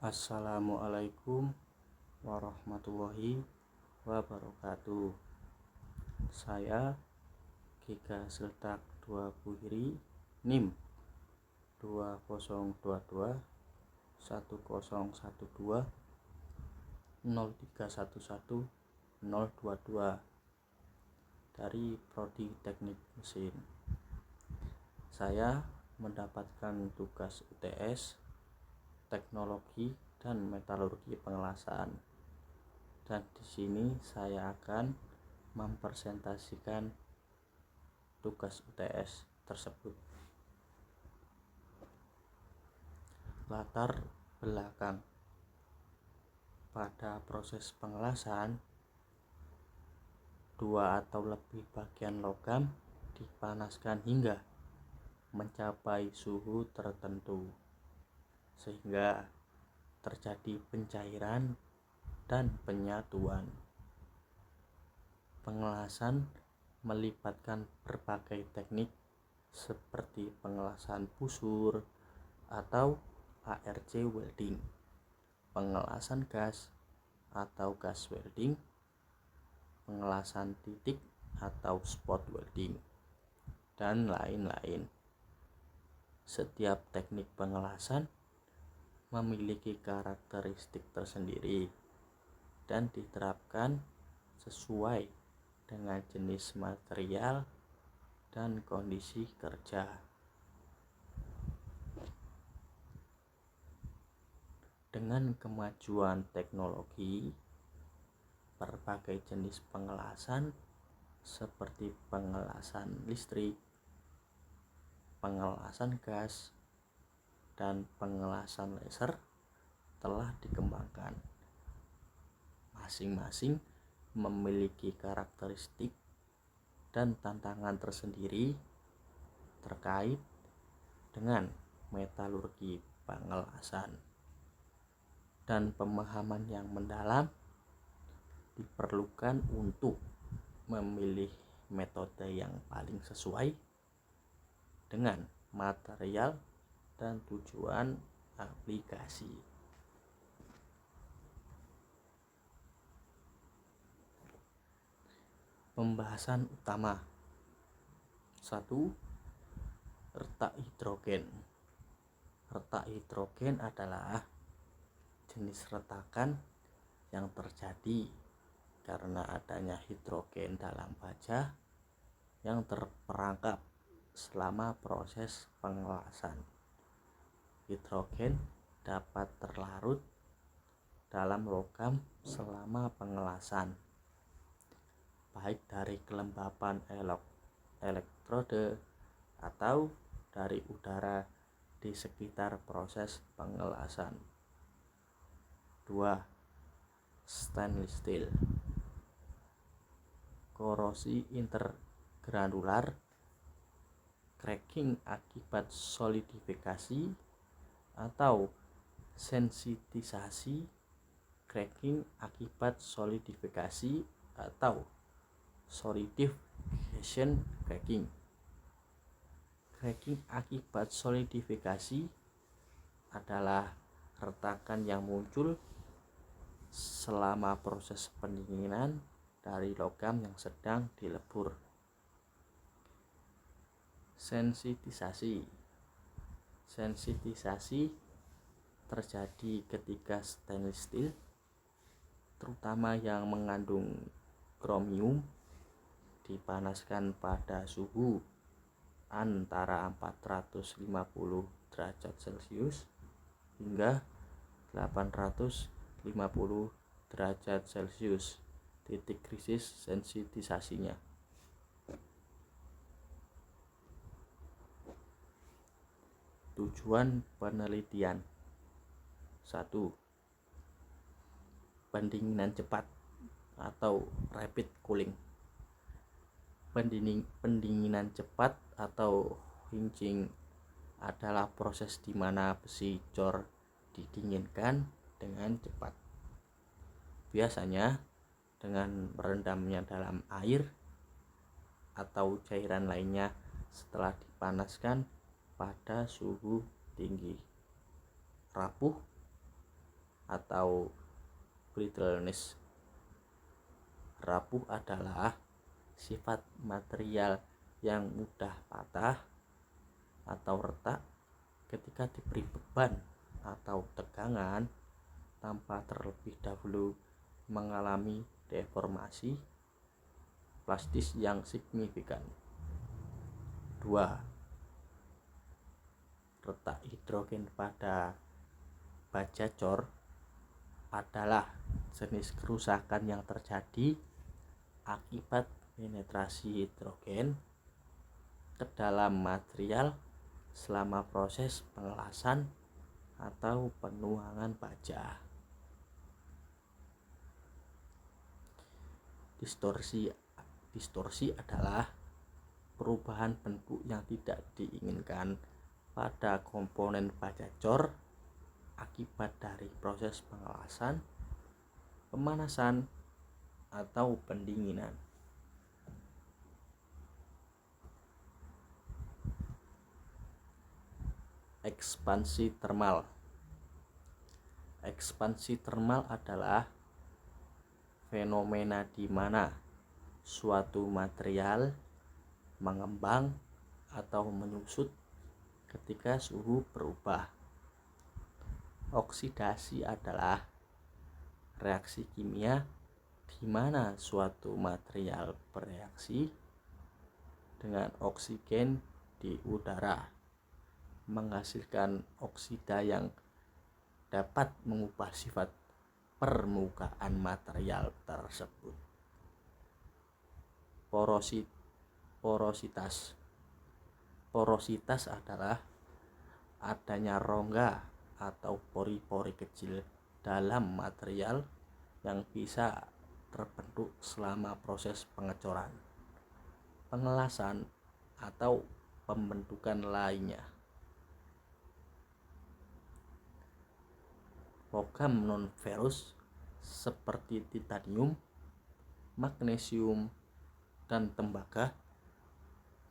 Assalamualaikum warahmatullahi wabarakatuh. Saya Giga Seltak 2 Buhiri, NIM 2022 1012 0311 022 dari Prodi Teknik Mesin. Saya mendapatkan tugas UTS Teknologi dan Metalurgi Pengelasan, dan di sini saya akan mempresentasikan tugas UTS tersebut. Latar belakang pada proses pengelasan, dua atau lebih bagian logam dipanaskan hingga mencapai suhu tertentu sehingga terjadi pencairan dan penyatuan. Pengelasan melibatkan berbagai teknik seperti pengelasan busur atau ARC welding, pengelasan gas atau gas welding, pengelasan titik atau spot welding, dan lain-lain. Setiap teknik pengelasan memiliki karakteristik tersendiri dan diterapkan sesuai dengan jenis material dan kondisi kerja. Dengan kemajuan teknologi, berbagai jenis pengelasan seperti pengelasan listrik, pengelasan gas, dan pengelasan laser telah dikembangkan. Masing-masing memiliki karakteristik dan tantangan tersendiri terkait dengan metalurgi pengelasan, dan pemahaman yang mendalam diperlukan untuk memilih metode yang paling sesuai dengan material dan tujuan aplikasi. Pembahasan utama: 1. Retak hidrogen. Retak hidrogen adalah jenis retakan yang terjadi karena adanya hidrogen dalam baja yang terperangkap selama proses pengelasan. Hidrogen dapat terlarut dalam logam selama pengelasan, baik dari kelembapan elektrode atau dari udara di sekitar proses pengelasan. 2. Stainless steel. Korosi intergranular, cracking akibat solidifikasi atau sensitisasi, cracking akibat solidifikasi atau solidification cracking. Cracking akibat solidifikasi adalah retakan yang muncul selama proses pendinginan dari logam yang sedang dilebur. Sensitisasi terjadi ketika stainless steel, terutama yang mengandung kromium, dipanaskan pada suhu antara 450 derajat Celcius hingga 850 derajat Celcius, titik krisis sensitisasinya. Tujuan penelitian: 1. Pendinginan cepat atau rapid cooling. Pendinginan cepat atau quenching adalah proses di mana besi cor didinginkan dengan cepat, biasanya dengan merendamnya dalam air atau cairan lainnya setelah dipanaskan pada suhu tinggi. Rapuh atau brittleness. Rapuh adalah sifat material yang mudah patah atau retak ketika diberi beban atau tegangan tanpa terlebih dahulu mengalami deformasi plastis yang signifikan. 2. Retak hidrogen pada baja cor adalah jenis kerusakan yang terjadi akibat penetrasi hidrogen ke dalam material selama proses pengelasan atau penuangan baja. Distorsi adalah perubahan bentuk yang tidak diinginkan pada komponen baja cor akibat dari proses pengelasan, pemanasan, atau pendinginan. Ekspansi termal. Ekspansi termal adalah fenomena di mana suatu material mengembang atau menyusut ketika suhu berubah. Oksidasi adalah reaksi kimia di mana suatu material bereaksi dengan oksigen di udara menghasilkan oksida yang dapat mengubah sifat permukaan material tersebut. Porositas adalah adanya rongga atau pori-pori kecil dalam material yang bisa terbentuk selama proses pengecoran, pengelasan, atau pembentukan lainnya. Logam non-ferrous seperti titanium, magnesium, dan tembaga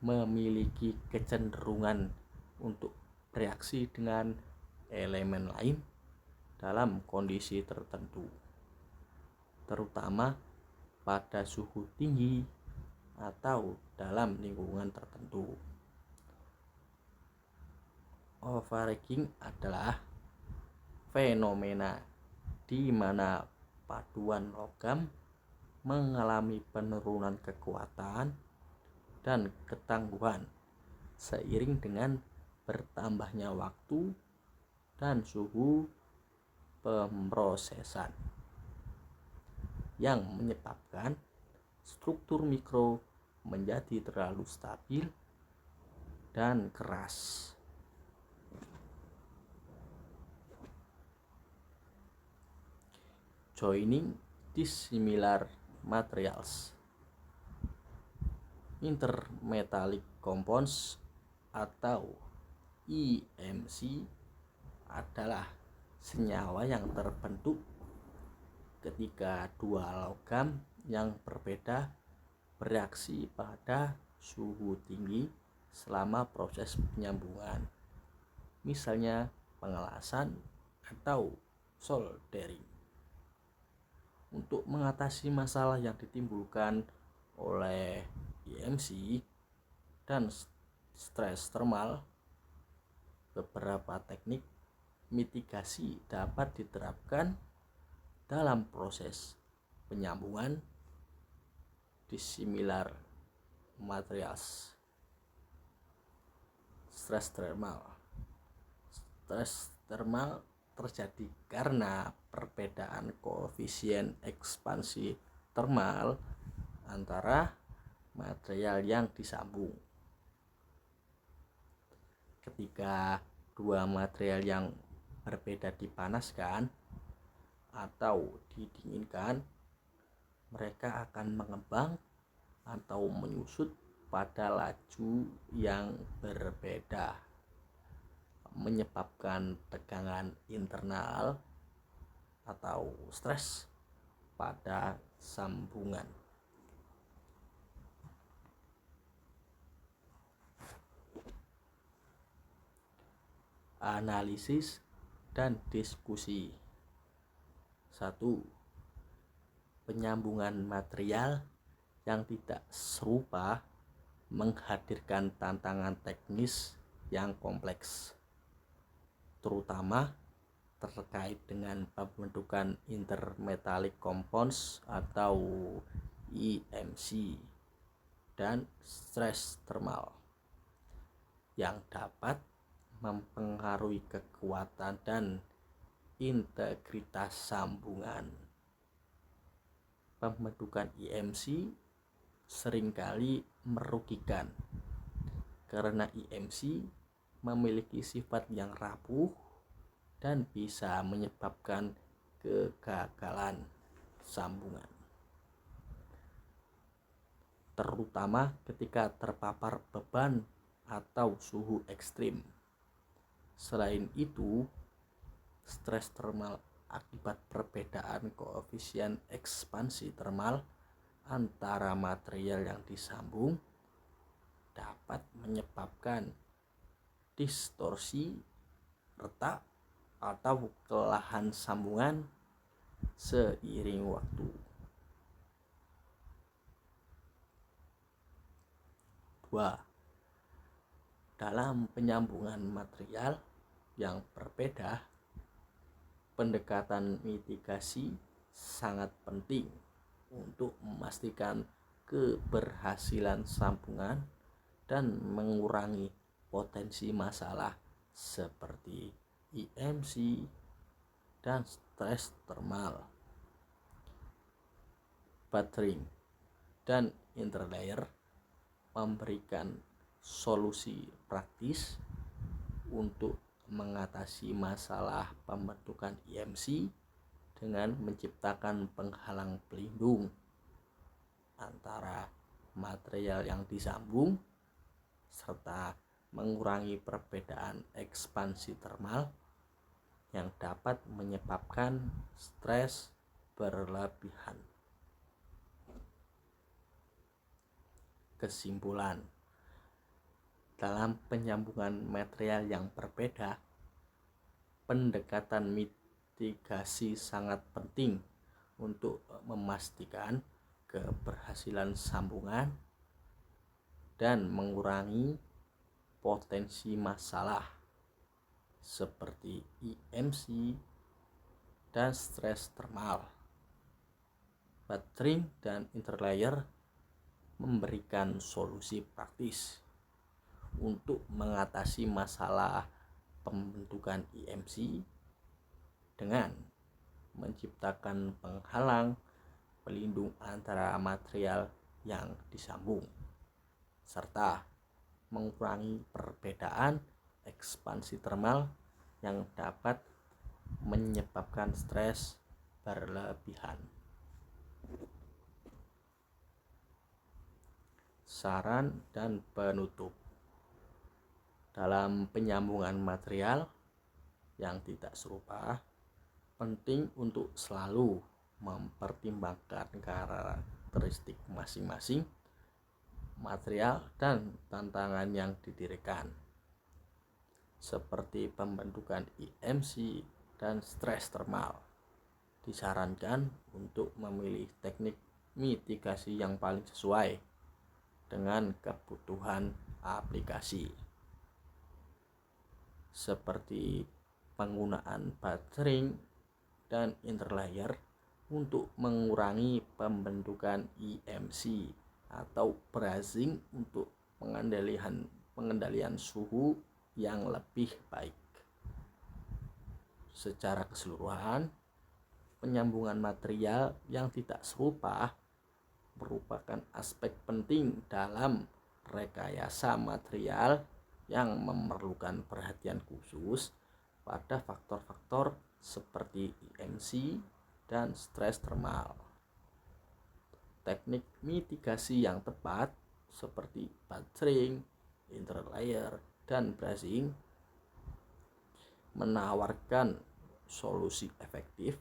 memiliki kecenderungan untuk bereaksi dengan elemen lain dalam kondisi tertentu, terutama pada suhu tinggi atau dalam lingkungan tertentu. Overaging adalah fenomena di mana paduan logam mengalami penurunan kekuatan dan ketangguhan seiring dengan bertambahnya waktu dan suhu pemrosesan, yang menyebabkan struktur mikro menjadi terlalu stabil dan keras. Joining dissimilar materials. Intermetallic compounds atau IMC adalah senyawa yang terbentuk ketika dua logam yang berbeda bereaksi pada suhu tinggi selama proses penyambungan, misalnya pengelasan atau soldering. Untuk mengatasi masalah yang ditimbulkan oleh IMC dan stres termal, beberapa teknik mitigasi dapat diterapkan dalam proses penyambungan dissimilar materials. Stres termal terjadi karena perbedaan koefisien ekspansi termal antara material yang disambung. Ketika dua material yang berbeda dipanaskan atau didinginkan, mereka akan mengembang atau menyusut pada laju yang berbeda, menyebabkan tegangan internal atau stres pada sambungan. Analisis dan diskusi. Satu, penyambungan material yang tidak serupa menghadirkan tantangan teknis yang kompleks, terutama terkait dengan pembentukan intermetallic compounds atau IMC dan stress thermal yang dapat mempengaruhi kekuatan dan integritas sambungan. Pembentukan IMC seringkali merugikan karena IMC memiliki sifat yang rapuh dan bisa menyebabkan kegagalan sambungan, terutama ketika terpapar beban atau suhu ekstrim. Selain itu, stres thermal akibat perbedaan koefisien ekspansi thermal antara material yang disambung dapat menyebabkan distorsi, retak, atau kelelahan sambungan seiring waktu. 2. Dalam penyambungan material yang berbeda, pendekatan mitigasi sangat penting untuk memastikan keberhasilan sambungan dan mengurangi potensi masalah seperti IMC dan stres thermal. Buttering dan interlayer memberikan solusi praktis untuk mengatasi masalah pembentukan IMC dengan menciptakan penghalang pelindung antara material yang disambung serta mengurangi perbedaan ekspansi thermal yang dapat menyebabkan stres berlebihan. Kesimpulan, dalam penyambungan material yang berbeda, pendekatan mitigasi sangat penting untuk memastikan keberhasilan sambungan dan mengurangi potensi masalah seperti IMC dan stres thermal. Buttering dan interlayer memberikan solusi praktis untuk mengatasi masalah pembentukan IMC dengan menciptakan penghalang pelindung antara material yang disambung serta mengurangi perbedaan ekspansi thermal yang dapat menyebabkan stres berlebihan. Saran dan penutup. Dalam penyambungan material yang tidak serupa, penting untuk selalu mempertimbangkan karakteristik masing-masing material dan tantangan yang didirikan, seperti pembentukan IMC dan stres thermal. Disarankan untuk memilih teknik mitigasi yang paling sesuai dengan kebutuhan aplikasi, seperti penggunaan buttering dan interlayer untuk mengurangi pembentukan IMC atau brazing untuk pengendalian suhu yang lebih baik. Secara keseluruhan, penyambungan material yang tidak serupa merupakan aspek penting dalam rekayasa material yang memerlukan perhatian khusus pada faktor-faktor seperti IMC dan stres thermal. Teknik mitigasi yang tepat seperti buttering, interlayer, dan brazing menawarkan solusi efektif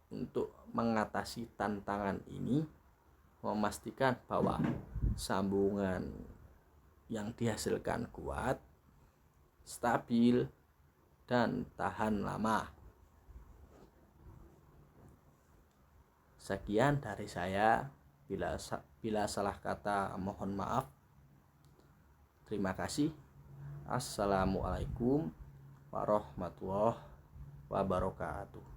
untuk mengatasi tantangan ini, memastikan bahwa sambungan yang dihasilkan kuat, stabil, dan tahan lama. Sekian dari saya. Bila salah kata mohon maaf. Terima kasih. Assalamualaikum warahmatullahi wabarakatuh.